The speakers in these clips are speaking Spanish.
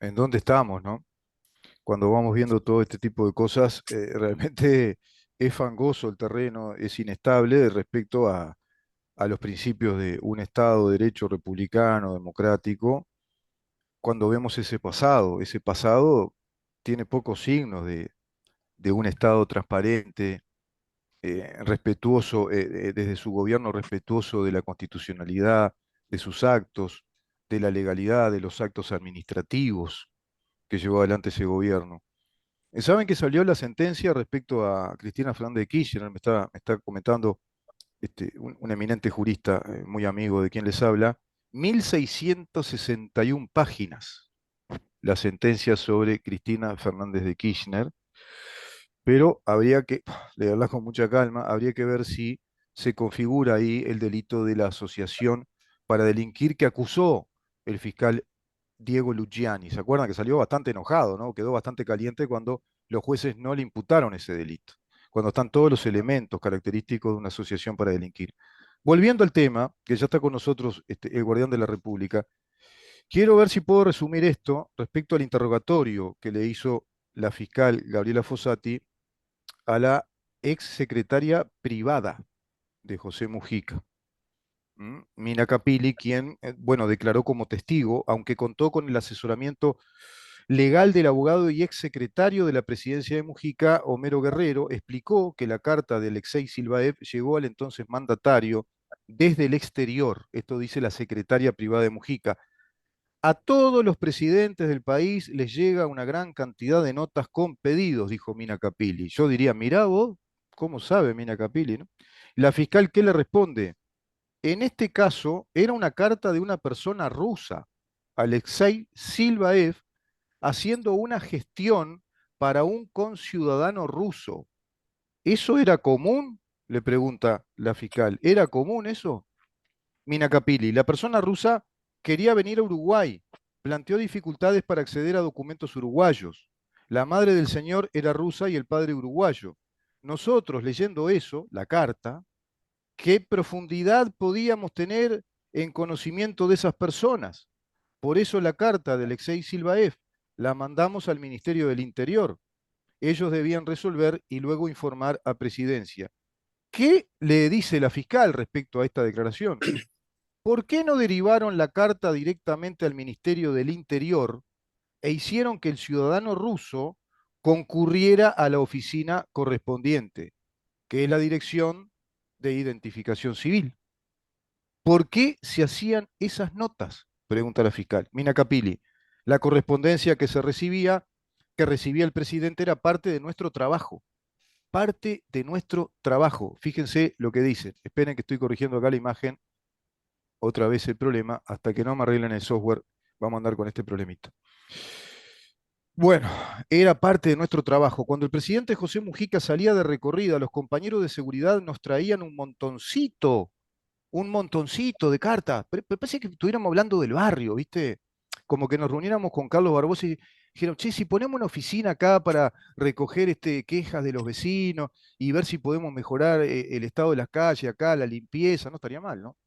en dónde estamos, ¿no? Cuando vamos viendo todo este tipo de cosas, realmente es fangoso el terreno, es inestable respecto a los principios de un Estado de derecho republicano, democrático, cuando vemos ese pasado tiene pocos signos de un Estado transparente, respetuoso, desde su gobierno respetuoso de la constitucionalidad, de sus actos, de la legalidad, de los actos administrativos que llevó adelante ese gobierno. ¿Saben que salió la sentencia respecto a Cristina Fernández de Kirchner? Me está comentando un eminente jurista, muy amigo de quien les habla, 1661 páginas la sentencia sobre Cristina Fernández de Kirchner, pero habría que leerla con mucha calma, habría que ver si se configura ahí el delito de la asociación para delinquir que acusó el fiscal Diego Luciani. ¿Se acuerdan que salió bastante enojado, ¿no? Quedó bastante caliente cuando los jueces no le imputaron ese delito, cuando están todos los elementos característicos de una asociación para delinquir. Volviendo al tema, que ya está con nosotros el guardián de la República, quiero ver si puedo resumir esto respecto al interrogatorio que le hizo la fiscal Gabriela Fossati a la ex secretaria privada de José Mujica. Mina Capilli, quien, bueno, declaró como testigo, aunque contó con el asesoramiento legal del abogado y ex secretario de la presidencia de Mujica, Homero Guerrero, explicó que la carta de Alexei Silvaev llegó al entonces mandatario desde el exterior, esto dice la secretaria privada de Mujica. A todos los presidentes del país les llega una gran cantidad de notas con pedidos, dijo Mina Capilli. Yo diría, mirá vos, ¿cómo sabe Mina Capilli, no? La fiscal, ¿qué le responde? En este caso, era una carta de una persona rusa, Alexei Silvaev, haciendo una gestión para un conciudadano ruso. ¿Eso era común? Le pregunta la fiscal. ¿Era común eso? Mina Capilli, la persona rusa quería venir a Uruguay, planteó dificultades para acceder a documentos uruguayos. La madre del señor era rusa y el padre uruguayo. Nosotros, leyendo eso, la carta, ¿qué profundidad podíamos tener en conocimiento de esas personas? Por eso la carta de Alexei Silvaev la mandamos al Ministerio del Interior. Ellos debían resolver y luego informar a Presidencia. ¿Qué le dice la fiscal respecto a esta declaración? ¿Por qué no derivaron la carta directamente al Ministerio del Interior e hicieron que el ciudadano ruso concurriera a la oficina correspondiente, que es la Dirección de Identificación Civil? ¿Por qué se hacían esas notas? Pregunta la fiscal. Mina Capilli, la correspondencia que recibía el presidente era parte de nuestro trabajo. Parte de nuestro trabajo. Fíjense lo que dicen. Esperen que estoy corrigiendo acá la imagen. Otra vez el problema. Hasta que no me arreglen el software, vamos a andar con este problemita. Bueno, era parte de nuestro trabajo. Cuando el presidente José Mujica salía de recorrida, los compañeros de seguridad nos traían un montoncito de cartas. Parece que estuviéramos hablando del barrio, ¿viste? Como que nos reuniéramos con Carlos Barbosa y dijeron, che, si ponemos una oficina acá para recoger quejas de los vecinos y ver si podemos mejorar el estado de las calles acá, la limpieza, no estaría mal, ¿no?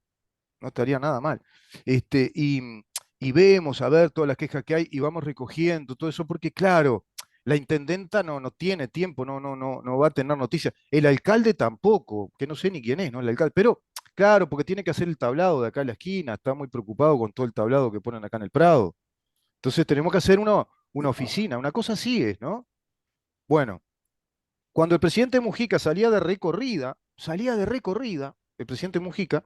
No estaría nada mal. Este, y, y vemos a ver todas las quejas que hay y vamos recogiendo todo eso, porque claro, la intendenta no tiene tiempo, no va a tener noticias. El alcalde tampoco, que no sé ni quién es, ¿no? El alcalde, pero claro, porque tiene que hacer el tablado de acá en la esquina, está muy preocupado con todo el tablado que ponen acá en el Prado. Entonces tenemos que hacer una oficina, una cosa así es, ¿no? Bueno, cuando el presidente Mujica salía de recorrida, el presidente Mujica,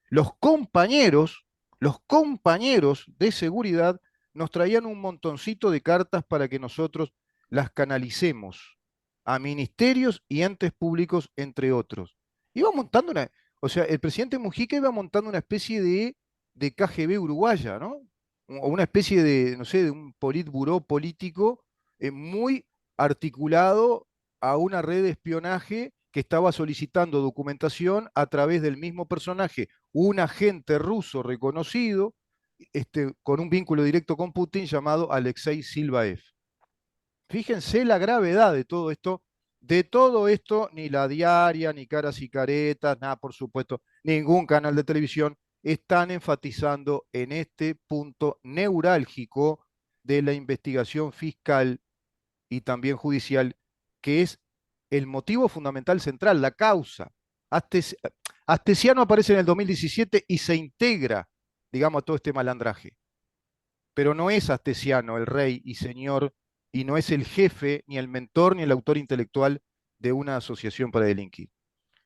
los compañeros, los compañeros de seguridad nos traían un montoncito de cartas para que nosotros las canalicemos a ministerios y entes públicos, entre otros. Iba montando o sea, el presidente Mujica iba montando una especie de KGB uruguaya, ¿no? O una especie de, no sé, de un politburó político muy articulado a una red de espionaje que estaba solicitando documentación a través del mismo personaje, un agente ruso reconocido, con un vínculo directo con Putin llamado Alexei Silvaev. Fíjense la gravedad de todo esto. De todo esto, ni la diaria, ni caras y caretas, nada, por supuesto, ningún canal de televisión están enfatizando en este punto neurálgico de la investigación fiscal y también judicial, que es el motivo fundamental central, la causa. Astes- Astesiano aparece en el 2017 y se integra, digamos, a todo este malandraje. Pero no es Astesiano el rey y señor, y no es el jefe, ni el mentor, ni el autor intelectual de una asociación para delinquir.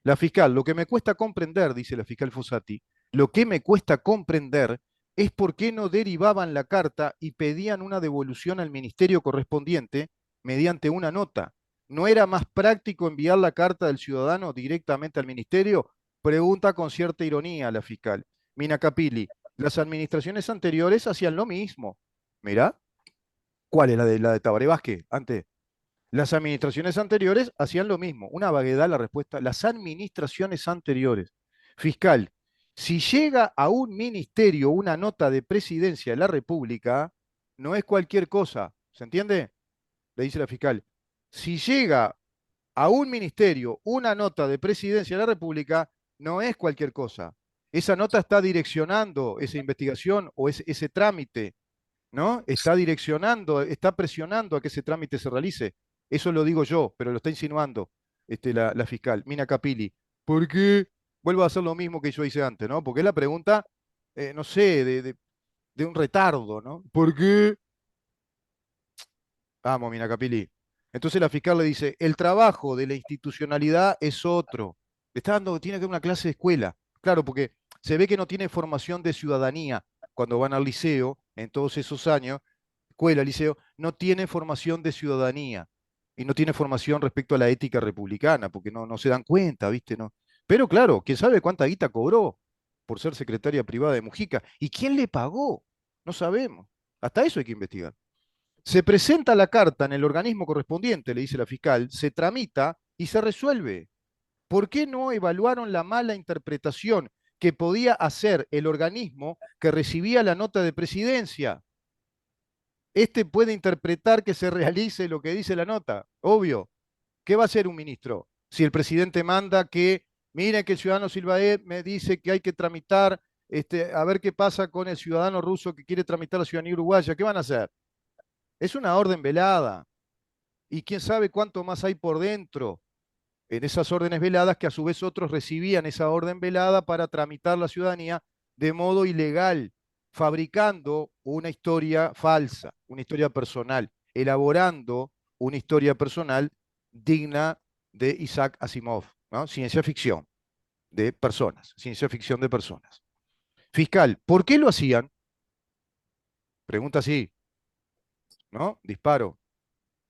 La fiscal, lo que me cuesta comprender, dice la fiscal Fossati, lo que me cuesta comprender es por qué no derivaban la carta y pedían una devolución al ministerio correspondiente mediante una nota. ¿No era más práctico enviar la carta del ciudadano directamente al ministerio? Pregunta con cierta ironía la fiscal. Mina Capilli, las administraciones anteriores hacían lo mismo. Mirá, ¿cuál es la de Tabaré Vázquez? Antes. Las administraciones anteriores hacían lo mismo. Una vaguedad la respuesta. Las administraciones anteriores. Fiscal, si llega a un ministerio una nota de presidencia de la República, no es cualquier cosa. ¿Se entiende? Le dice la fiscal. Si llega a un ministerio una nota de presidencia de la República, no es cualquier cosa. Esa nota está direccionando esa investigación o ese trámite, ¿no? Está direccionando, está presionando a que ese trámite se realice. Eso lo digo yo, pero lo está insinuando la fiscal, Mina Capilli. ¿Por qué vuelvo a hacer lo mismo que yo hice antes, ¿no? Porque es la pregunta, no sé, de un retardo, ¿no? ¿Por qué? Vamos, Mina Capilli. Entonces la fiscal le dice, el trabajo de la institucionalidad es otro. Le está dando, tiene que dar una clase de escuela. Claro, porque se ve que no tiene formación de ciudadanía cuando van al liceo, en todos esos años, escuela, liceo, no tiene formación de ciudadanía y no tiene formación respecto a la ética republicana, porque no se dan cuenta, ¿viste? No. Pero claro, ¿quién sabe cuánta guita cobró por ser secretaria privada de Mujica? ¿Y quién le pagó? No sabemos. Hasta eso hay que investigar. Se presenta la carta en el organismo correspondiente, le dice la fiscal, se tramita y se resuelve. ¿Por qué no evaluaron la mala interpretación que podía hacer el organismo que recibía la nota de presidencia? Este puede interpretar que se realice lo que dice la nota, obvio. ¿Qué va a hacer un ministro? Si el presidente manda que, miren que el ciudadano Silvaed me dice que hay que tramitar, a ver qué pasa con el ciudadano ruso que quiere tramitar la ciudadanía uruguaya, ¿qué van a hacer? Es una orden velada. Y quién sabe cuánto más hay por dentro en esas órdenes veladas que a su vez otros recibían esa orden velada para tramitar la ciudadanía de modo ilegal, fabricando una historia falsa, una historia personal, elaborando una historia personal digna de Isaac Asimov, ¿no? Ciencia ficción de personas, ciencia ficción de personas. Fiscal, ¿por qué lo hacían? Pregunta así, ¿no? Disparo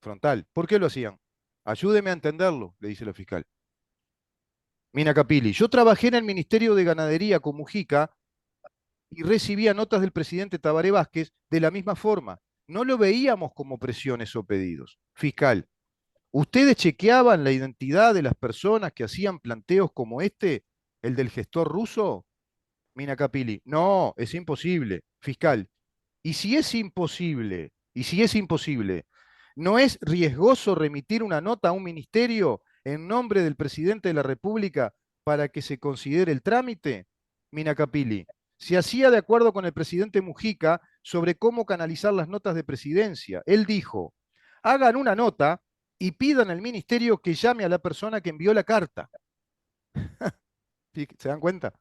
frontal. ¿Por qué lo hacían? Ayúdeme a entenderlo, le dice la fiscal. Mina Capilli, yo trabajé en el Ministerio de Ganadería con Mujica y recibía notas del presidente Tabaré Vázquez de la misma forma. No lo veíamos como presiones o pedidos. Fiscal, ¿ustedes chequeaban la identidad de las personas que hacían planteos como el del gestor ruso? Mina Capilli, no, es imposible. Fiscal, ¿y si es imposible? ¿Y si es imposible? ¿No es riesgoso remitir una nota a un ministerio en nombre del presidente de la República para que se considere el trámite? Mina Capilli, se hacía de acuerdo con el presidente Mujica sobre cómo canalizar las notas de presidencia. Él dijo, hagan una nota y pidan al ministerio que llame a la persona que envió la carta. ¿Se dan cuenta?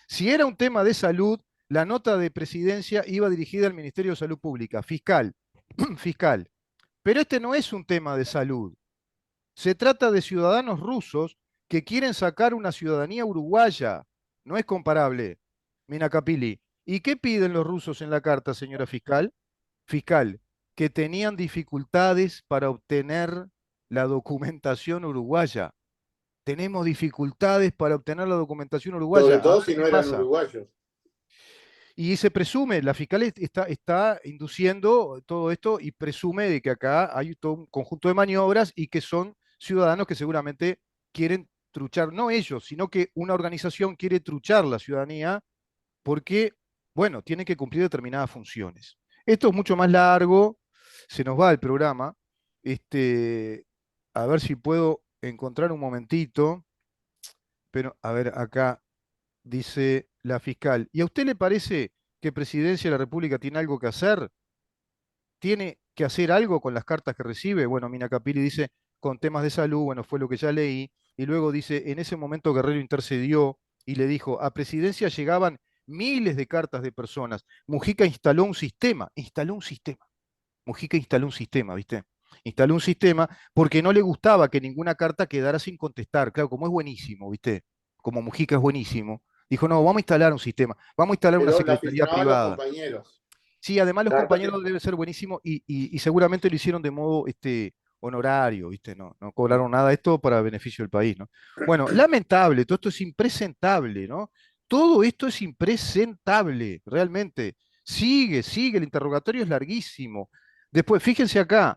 Si era un tema de salud, la nota de presidencia iba dirigida al Ministerio de Salud Pública, fiscal, fiscal. Pero este no es un tema de salud. Se trata de ciudadanos rusos que quieren sacar una ciudadanía uruguaya. No es comparable. Mina Capilli. ¿Y qué piden los rusos en la carta, señora fiscal? Fiscal, que tenían dificultades para obtener la documentación uruguaya. Tenemos dificultades para obtener la documentación Sobre uruguaya. A todo ver si qué no eran pasa. uruguayos. Y se presume, la fiscal está induciendo todo esto y presume de que acá hay todo un conjunto de maniobras y que son ciudadanos que seguramente quieren truchar, no ellos, sino que una organización quiere truchar la ciudadanía porque, bueno, tiene que cumplir determinadas funciones. Esto es mucho más largo, se nos va el programa. A ver si puedo encontrar un momentito, pero a ver, acá dice la fiscal. ¿Y a usted le parece que Presidencia de la República tiene algo que hacer? tiene que hacer algo con las cartas que recibe. Bueno, Mina Capili dice, con temas de salud, bueno, fue lo que ya leí, y luego dice, en ese momento Guerrero intercedió y le dijo, a presidencia llegaban miles de cartas de personas. Mujica instaló un sistema. Mujica instaló un sistema, ¿viste? Instaló un sistema porque no le gustaba que ninguna carta quedara sin contestar. Claro, como es buenísimo, ¿viste? Como Mujica es buenísimo, dijo, no, vamos a instalar un sistema, vamos a instalar una Pero le secretaría aficionaban los privada. compañeros. Sí, además los Claro, compañeros deben ser buenísimos y seguramente lo hicieron de modo honorario, ¿viste? No, no cobraron nada, esto para beneficio del país, ¿no? Bueno, lamentable, todo esto es impresentable, ¿no? Todo esto es impresentable, realmente. Sigue, el interrogatorio es larguísimo. Después, fíjense acá.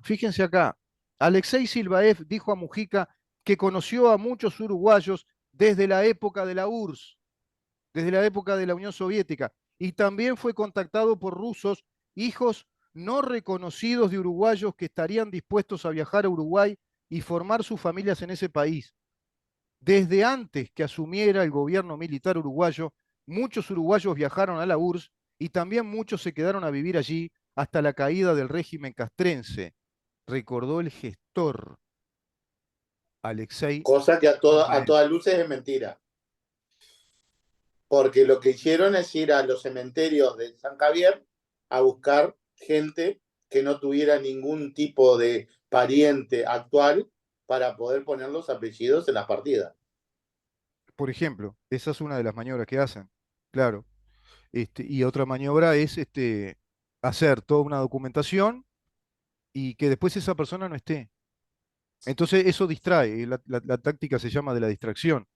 Alexei Silvaev dijo a Mujica que conoció a muchos uruguayos desde la época de la URSS, desde la época de la Unión Soviética, y también fue contactado por rusos, hijos no reconocidos de uruguayos que estarían dispuestos a viajar a Uruguay y formar sus familias en ese país. Desde antes que asumiera el gobierno militar uruguayo, muchos uruguayos viajaron a la URSS y también muchos se quedaron a vivir allí hasta la caída del régimen castrense, recordó el gestor Alexei cosa que a Silvaev. todas luces es mentira. Porque lo que hicieron es ir a los cementerios de San Javier a buscar gente que no tuviera ningún tipo de pariente actual para poder poner los apellidos en las partidas. Por ejemplo, esa es una de las maniobras que hacen, claro. Y otra maniobra es hacer toda una documentación y que después esa persona no esté. Entonces eso distrae, la táctica se llama de la distracción.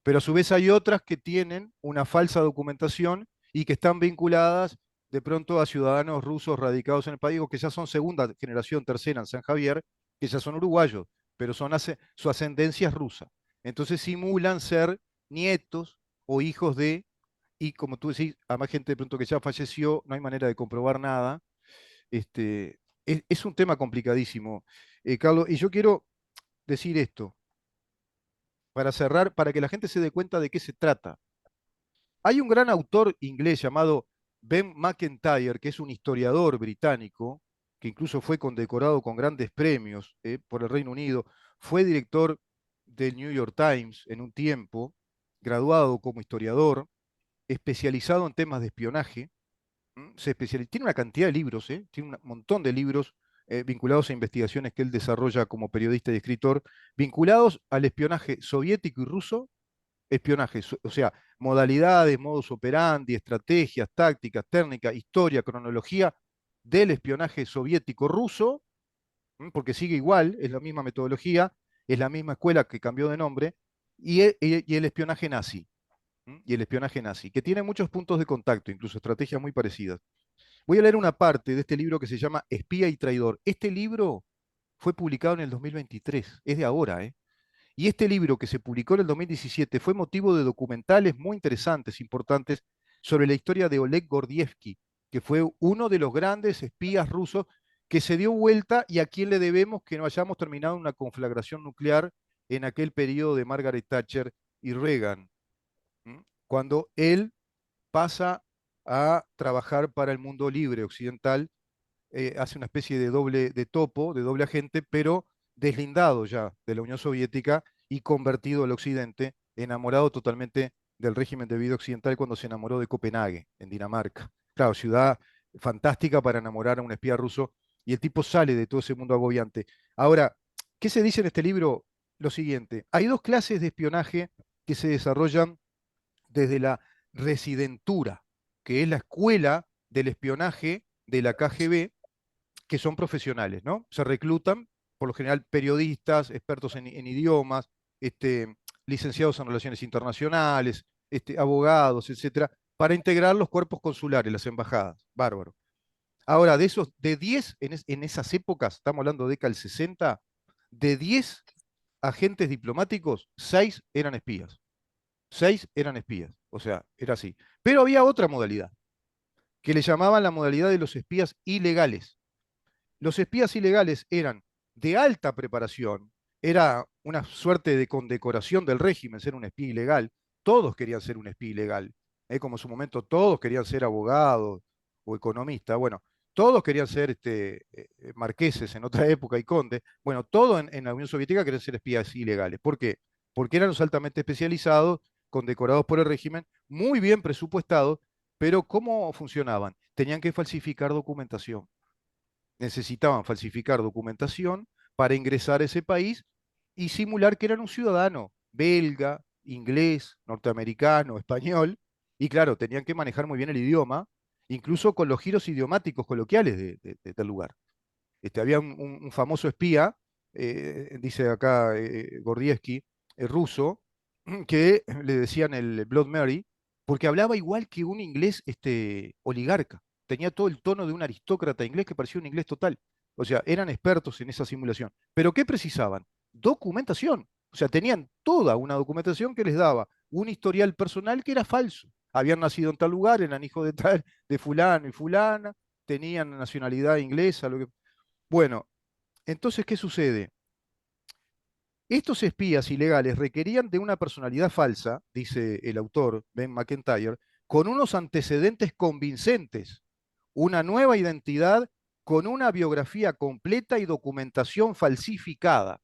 Pero a su vez hay otras que tienen una falsa documentación y que están vinculadas de pronto a ciudadanos rusos radicados en el país o que ya son segunda generación, tercera en San Javier, que ya son uruguayos, pero su ascendencia es rusa. Entonces simulan ser nietos o hijos de, y como tú decís, a más gente de pronto que ya falleció, no hay manera de comprobar nada. Es un tema complicadísimo, Carlos, y yo quiero decir esto, para cerrar, para que la gente se dé cuenta de qué se trata. Hay un gran autor inglés llamado Ben Macintyre, que es un historiador británico, que incluso fue condecorado con grandes premios por el Reino Unido, fue director del New York Times en un tiempo, graduado como historiador, especializado en temas de espionaje. Tiene una cantidad de libros, tiene un montón de libros vinculados a investigaciones que él desarrolla como periodista y escritor, vinculados al espionaje soviético y ruso, o sea, modalidades, modus operandi, estrategias, tácticas, técnicas, historia, cronología del espionaje soviético ruso, porque sigue igual, es la misma metodología, es la misma escuela que cambió de nombre, y el espionaje nazi. Y el espionaje nazi, que tiene muchos puntos de contacto, incluso estrategias muy parecidas. Voy a leer una parte de este libro que se llama Espía y Traidor. Este libro fue publicado en el 2023, es de ahora, ¿eh? Y este libro que se publicó en el 2017 fue motivo de documentales muy interesantes, importantes, sobre la historia de Oleg Gordievsky, que fue uno de los grandes espías rusos que se dio vuelta y a quien le debemos que no hayamos terminado una conflagración nuclear en aquel periodo de Margaret Thatcher y Reagan, cuando él pasa a trabajar para el mundo libre occidental, hace una especie de doble de topo, de doble agente, pero deslindado ya de la Unión Soviética y convertido al occidente, enamorado totalmente del régimen de vida occidental cuando se enamoró de Copenhague, en Dinamarca. Claro, ciudad fantástica para enamorar a un espía ruso, y el tipo sale de todo ese mundo agobiante. Ahora, ¿qué se dice en este libro? Lo siguiente, hay dos clases de espionaje que se desarrollan desde la residentura, que es la escuela del espionaje de la KGB, que son profesionales, ¿no? Se reclutan, por lo general, periodistas, expertos en idiomas, licenciados en relaciones internacionales, abogados, etcétera, para integrar los cuerpos consulares, las embajadas. Bárbaro. Ahora, de esos, de 10 en esas épocas, estamos hablando de década del 60, de 10 agentes diplomáticos, 6 eran espías. 6 eran espías. O sea, era así. Pero había otra modalidad, que le llamaban la modalidad de los espías ilegales. Los espías ilegales eran de alta preparación, era una suerte de condecoración del régimen ser un espía ilegal. Todos querían ser un espía ilegal, como en su momento todos querían ser abogados o economistas. Bueno, todos querían ser marqueses en otra época y condes. Bueno, todos en la Unión Soviética querían ser espías ilegales. ¿Por qué? Porque eran los altamente especializados, condecorados por el régimen, muy bien presupuestados, pero ¿cómo funcionaban? Tenían que falsificar documentación. Necesitaban falsificar documentación para ingresar a ese país y simular que eran un ciudadano belga, inglés, norteamericano, español, y claro, tenían que manejar muy bien el idioma, incluso con los giros idiomáticos coloquiales del lugar. Había un famoso espía, dice acá Gordievsky, ruso, que le decían el Blood Mary, porque hablaba igual que un inglés oligarca. Tenía todo el tono de un aristócrata inglés que parecía un inglés total. O sea, eran expertos en esa simulación. ¿Pero qué precisaban? Documentación. O sea, tenían toda una documentación que les daba un historial personal que era falso. Habían nacido en tal lugar, eran hijos de tal, de fulano y fulana, tenían nacionalidad inglesa, lo que... Bueno, entonces, ¿qué sucede? Estos espías ilegales requerían de una personalidad falsa, dice el autor Ben McIntyre, con unos antecedentes convincentes, una nueva identidad con una biografía completa y documentación falsificada.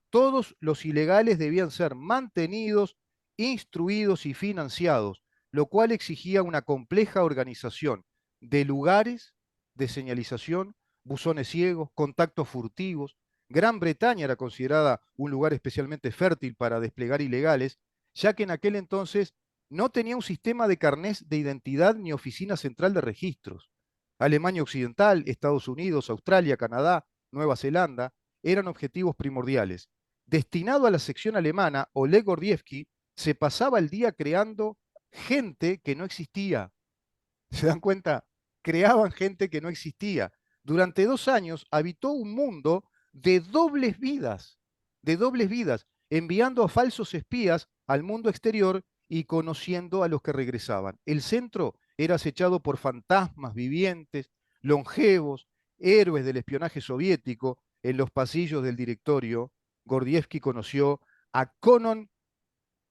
Todos los ilegales debían ser mantenidos, instruidos y financiados, lo cual exigía una compleja organización de lugares de señalización, buzones ciegos, contactos furtivos. Gran Bretaña era considerada un lugar especialmente fértil para desplegar ilegales, ya que en aquel entonces no tenía un sistema de carnés de identidad ni oficina central de registros. Alemania Occidental, Estados Unidos, Australia, Canadá, Nueva Zelanda eran objetivos primordiales. Destinado a la sección alemana, Oleg Gordievsky se pasaba el día creando gente que no existía. ¿Se dan cuenta? Creaban gente que no existía. Durante 2 años habitó un mundo de dobles vidas, enviando a falsos espías al mundo exterior y conociendo a los que regresaban. El centro era acechado por fantasmas vivientes, longevos, héroes del espionaje soviético. En los pasillos del directorio, Gordievsky conoció a Conon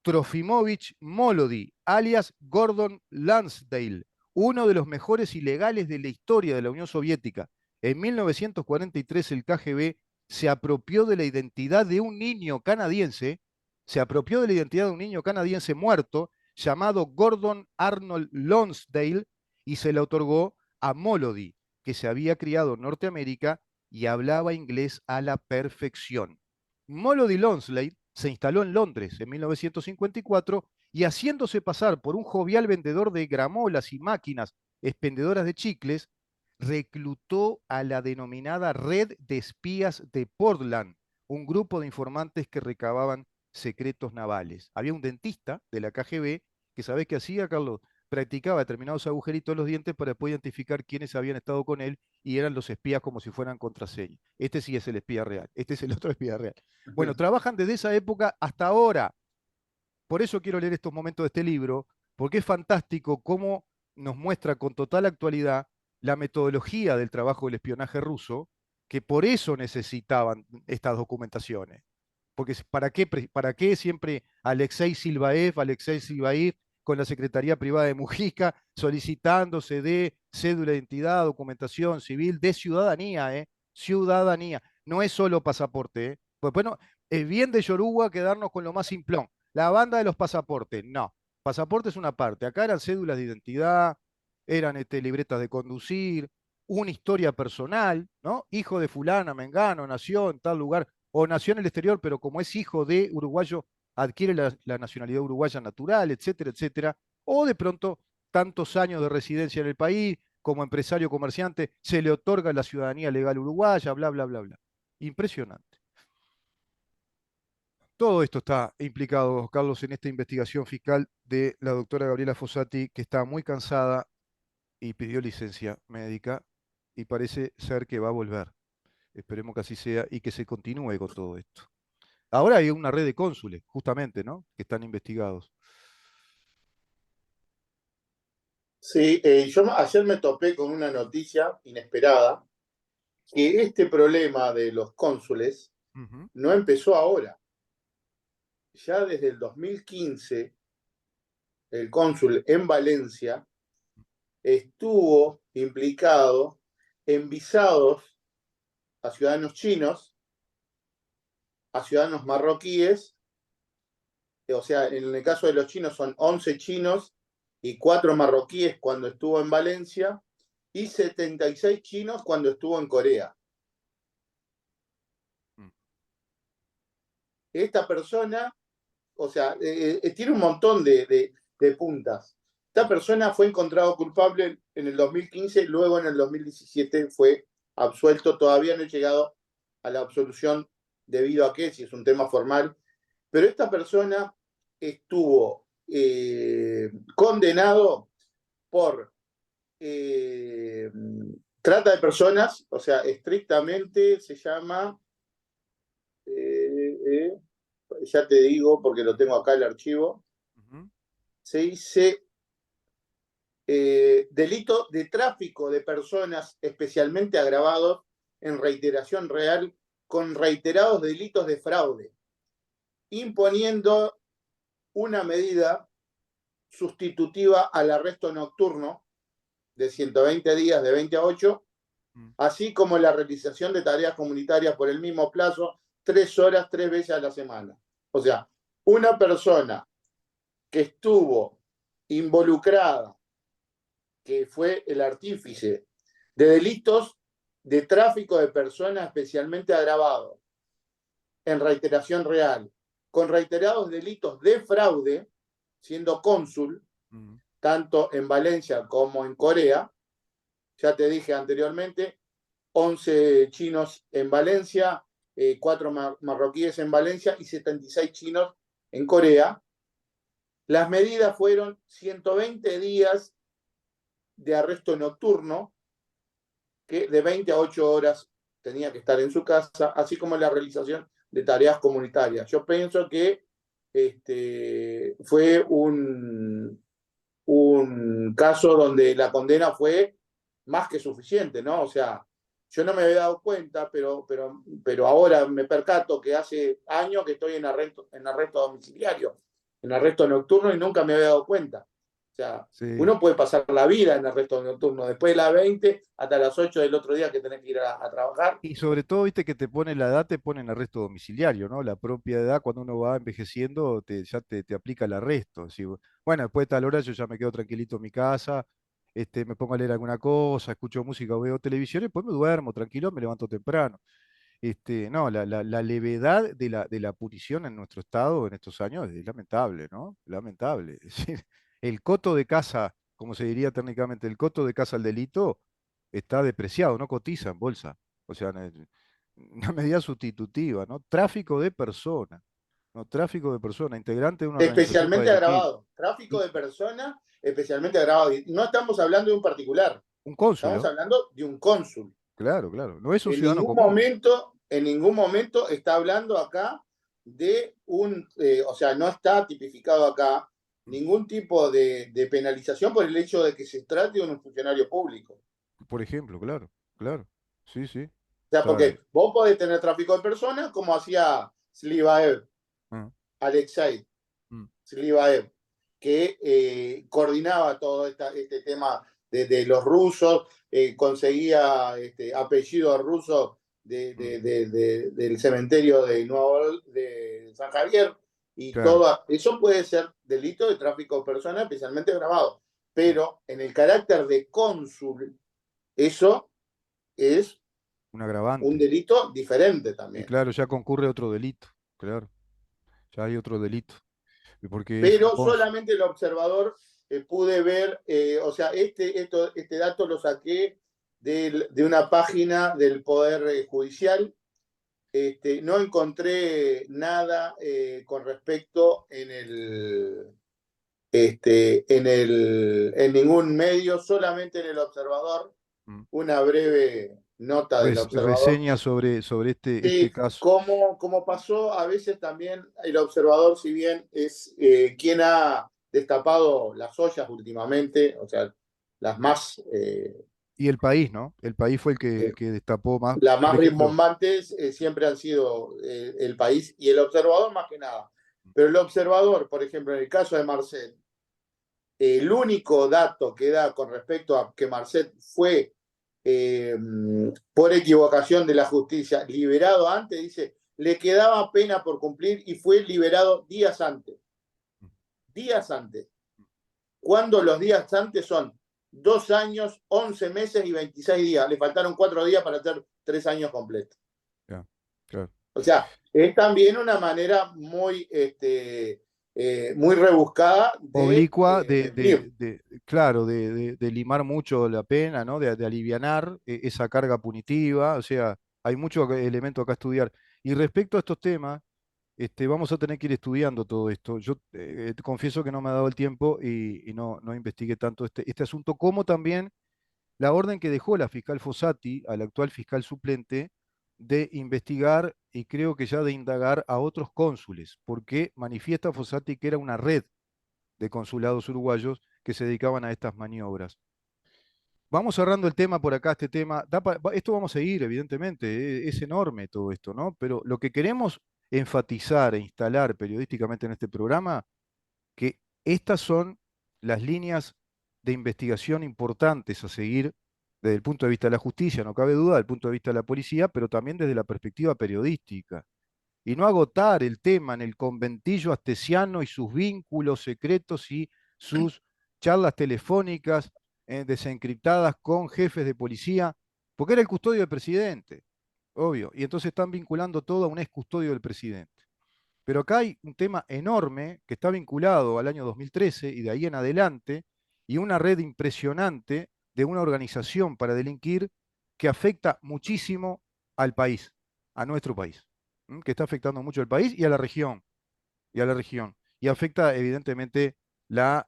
Trofimovich Molody, alias Gordon Lansdale, uno de los mejores ilegales de la historia de la Unión Soviética. En 1943 el KGB se apropió de la identidad de un niño canadiense, se apropió de la identidad de un niño canadiense muerto llamado Gordon Arnold Lonsdale y se le otorgó a Molody, que se había criado en Norteamérica y hablaba inglés a la perfección. Molody Lonsdale se instaló en Londres en 1954 y haciéndose pasar por un jovial vendedor de gramolas y máquinas expendedoras de chicles, reclutó a la denominada Red de Espías de Portland, un grupo de informantes que recababan secretos navales. Había un dentista de la KGB que, ¿sabés qué hacía, Carlos? Practicaba determinados agujeritos en los dientes para poder identificar quiénes habían estado con él y eran los espías como si fueran contraseñas. Este sí es el espía real, este es el otro espía real. Bueno, trabajan desde esa época hasta ahora. Por eso quiero leer estos momentos de este libro, porque es fantástico cómo nos muestra con total actualidad la metodología del trabajo del espionaje ruso, que por eso necesitaban estas documentaciones. Porque para qué siempre Alexei Silvaev con la Secretaría Privada de Mujica solicitándose de cédula de identidad, documentación civil, de ciudadanía, ¿eh? Ciudadanía. No es solo pasaporte, ¿eh? Pues bueno, es bien de Yoruba quedarnos con lo más simplón. La banda de los pasaportes, no. Pasaporte es una parte. Acá eran cédulas de identidad, eran libretas de conducir, una historia personal, ¿no? Hijo de fulana, mengano, nació en tal lugar, o nació en el exterior, pero como es hijo de uruguayo, adquiere la nacionalidad uruguaya natural, etcétera, etcétera. O de pronto, tantos años de residencia en el país, como empresario comerciante, se le otorga la ciudadanía legal uruguaya, bla, bla, bla, bla. Impresionante. Todo esto está implicado, Carlos, en esta investigación fiscal de la doctora Gabriela Fossati, que está muy cansada y pidió licencia médica y parece ser que va a volver. Esperemos que así sea y que se continúe con todo esto. Ahora hay una red de cónsules, justamente, ¿no? Que están investigados. Sí, yo ayer me topé con una noticia inesperada, que este problema de los cónsules Ujú. no empezó ahora. Ya desde el 2015, el cónsul en Valencia estuvo implicado en visados a ciudadanos chinos, a ciudadanos marroquíes, o sea, en el caso de los chinos son 11 chinos y 4 marroquíes cuando estuvo en Valencia, y 76 chinos cuando estuvo en Corea. Mm. Esta persona, o sea, tiene un montón de puntas. Esta persona fue encontrado culpable en el 2015, luego en el 2017 fue absuelto. Todavía no he llegado a la absolución debido a que, si es un tema formal, pero esta persona estuvo condenado por trata de personas, o sea, estrictamente se llama, eh, eh, ya te digo porque lo tengo acá el archivo, Ujú. se dice delito de tráfico de personas especialmente agravados en reiteración real con reiterados delitos de fraude, imponiendo una medida sustitutiva al arresto nocturno de 120 días de 20 a 8, Mm. así como la realización de tareas comunitarias por el mismo plazo, 3 horas, 3 veces a la semana. O sea, una persona que estuvo involucrada, que fue el artífice de delitos de tráfico de personas especialmente agravados, en reiteración real, con reiterados delitos de fraude, siendo cónsul, Mm. tanto en Valencia como en Corea. Ya te dije anteriormente, 11 chinos en Valencia, 4 marroquíes en Valencia y 76 chinos en Corea. Las medidas fueron 120 días de arresto nocturno, que de 20 a 8 horas tenía que estar en su casa, así como la realización de tareas comunitarias. Yo pienso que fue un caso donde la condena fue más que suficiente, ¿no? O sea, yo no me había dado cuenta, pero ahora me percato que hace años que estoy en arresto domiciliario, en arresto nocturno, y nunca me había dado cuenta. O sea, Sí. uno puede pasar la vida en arresto nocturno, después de las 20 hasta las 8 del otro día que tenés que ir a trabajar. Y sobre todo, viste que te pone la edad, te pone en arresto domiciliario, ¿no? La propia edad, cuando uno va envejeciendo, ya te aplica el arresto. Así, bueno, después de tal hora yo ya me quedo tranquilito en mi casa, me pongo a leer alguna cosa, escucho música o veo televisión, y después me duermo tranquilo, me levanto temprano. No, la levedad de la punición en nuestro estado en estos años es lamentable, ¿no? Lamentable. Es decir, el coto de casa, como se diría técnicamente, el coto de casa al delito está depreciado, no cotiza en bolsa. O sea, una medida sustitutiva, ¿no? Tráfico de personas, ¿no? Tráfico de personas, integrante de una organización para Especialmente delinquir. agravado, tráfico Y de personas especialmente agravado. Y no estamos hablando de un particular, un estamos cónsul, hablando de un cónsul. claro, claro. No es un ciudadano común. En ningún momento está hablando acá de o sea, no está tipificado acá Mm. ningún tipo de penalización por el hecho de que se trate de un funcionario público. O Por ejemplo, claro, claro. Sí, sí. sea, Está, porque vos podés tener tráfico de personas como hacía Slivaev, ah, Alexei mm, Slivaev, que coordinaba todo este tema de los rusos, conseguía apellidos rusos mm, del cementerio de San Javier, y claro. todo eso puede ser delito de tráfico de personas, especialmente grabado. Mm. Pero en el carácter de cónsul, eso es Un un agravante. delito diferente Y también. claro, ya concurre otro delito, claro, ya hay otro delito, y porque es un Pero cónsul. solamente el observador pude ver, o sea, este dato lo saqué de una página del Poder Judicial. No encontré nada con respecto en ningún medio, solamente en el observador, Mm. una breve nota del observador. Reseña sobre este Sí, caso. como pasó a veces también el observador, si bien es quien ha destapado las ollas últimamente, o sea, las más, Y el país, ¿no? El país fue eh, el que destapó más, las por más ejemplo. rimbombantes, siempre han sido el país y el observador más que nada. Pero el observador, por ejemplo, en el caso de Marcet, el único dato que da con respecto a que Marcet fue eh, por equivocación de la justicia, liberado antes, dice, le quedaba pena por cumplir y fue liberado días antes. Días antes. Cuando los días antes son 2 años, 11 meses y 26 días. Le faltaron 4 días para hacer 3 años completos. Ya, claro. O sea, es también una manera muy, muy rebuscada Oblicua de punir. claro, de limar mucho la pena, ¿no? De alivianar esa carga punitiva, o sea, hay mucho elemento acá a estudiar. Y respecto a estos temas, vamos a tener que ir estudiando todo esto. Yo te confieso que no me ha dado el tiempo y no investigué tanto este asunto, como también la orden que dejó la fiscal Fossati al actual fiscal suplente de investigar y creo que ya de indagar a otros cónsules, porque manifiesta Fossati que era una red de consulados uruguayos que se dedicaban a estas maniobras. Vamos cerrando el tema por acá, este tema. Esto vamos a seguir, evidentemente, es enorme todo esto, ¿no? Pero lo que queremos enfatizar e instalar periodísticamente en este programa, que estas son las líneas de investigación importantes a seguir desde el punto de vista de la justicia, no cabe duda, desde el punto de vista de la policía, pero también desde la perspectiva periodística y no agotar el tema en el conventillo astesiano y sus vínculos secretos y sus charlas telefónicas desencriptadas con jefes de policía, porque era el custodio del presidente, obvio, y entonces están vinculando todo a un ex custodio del presidente. Pero acá hay un tema enorme que está vinculado al año 2013 y de ahí en adelante, y una red impresionante de una organización para delinquir que afecta muchísimo al país, a nuestro país, que está afectando mucho al país y a la región, y a la región. Y afecta evidentemente la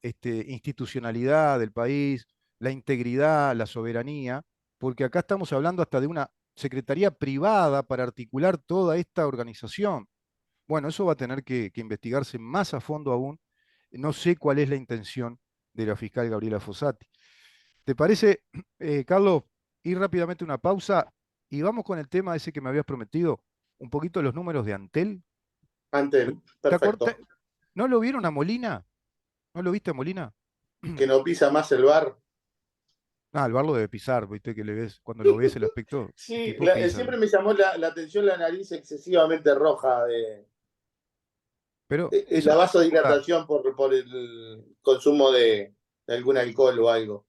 institucionalidad del país, la integridad, la soberanía, porque acá estamos hablando hasta de una secretaría privada para articular toda esta organización. Bueno, eso va a tener que investigarse más a fondo aún. No sé cuál es la intención de la fiscal Gabriela Fossati. ¿Te parece, Carlos, ir rápidamente a una pausa y vamos con el tema ese que me habías prometido, un poquito los números de Antel? Antes, ¿Te acordás? perfecto. ¿No lo vieron a Molina? ¿No lo viste a Molina? Que no pisa más el bar. Ah, el bar lo debe pisar, viste que le ves, cuando lo ves el aspecto, el Sí, tipo pisa. siempre me llamó la atención la nariz excesivamente roja Pero eso la no es por vasodilatación por el consumo de algún alcohol o algo.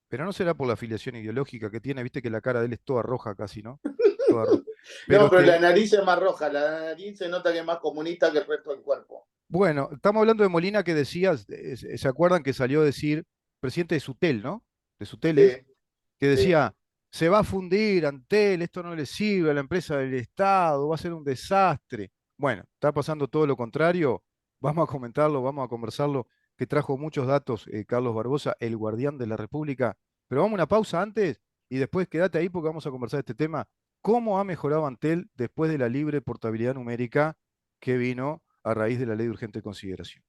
pero no será por la afiliación ideológica que tiene, viste que la cara de él es toda roja casi, ¿no? Toda roja. Pero No, pero la nariz es más roja, la nariz se nota que es más comunista que el resto del cuerpo. bueno, estamos hablando de Molina que decías, ¿se acuerdan que salió a decir, presidente de Sutel, ¿no? De Sutel es, Sí, que sí. decía, se va a fundir Antel, esto no le sirve a la empresa del Estado, va a ser un desastre. Bueno, está pasando todo lo contrario, vamos a comentarlo, vamos a conversarlo, que trajo muchos datos Carlos Barbosa, el guardián de la República. Pero vamos a una pausa antes y después quédate ahí porque vamos a conversar este tema, cómo ha mejorado Antel después de la libre portabilidad numérica que vino a raíz de la ley de urgente consideración.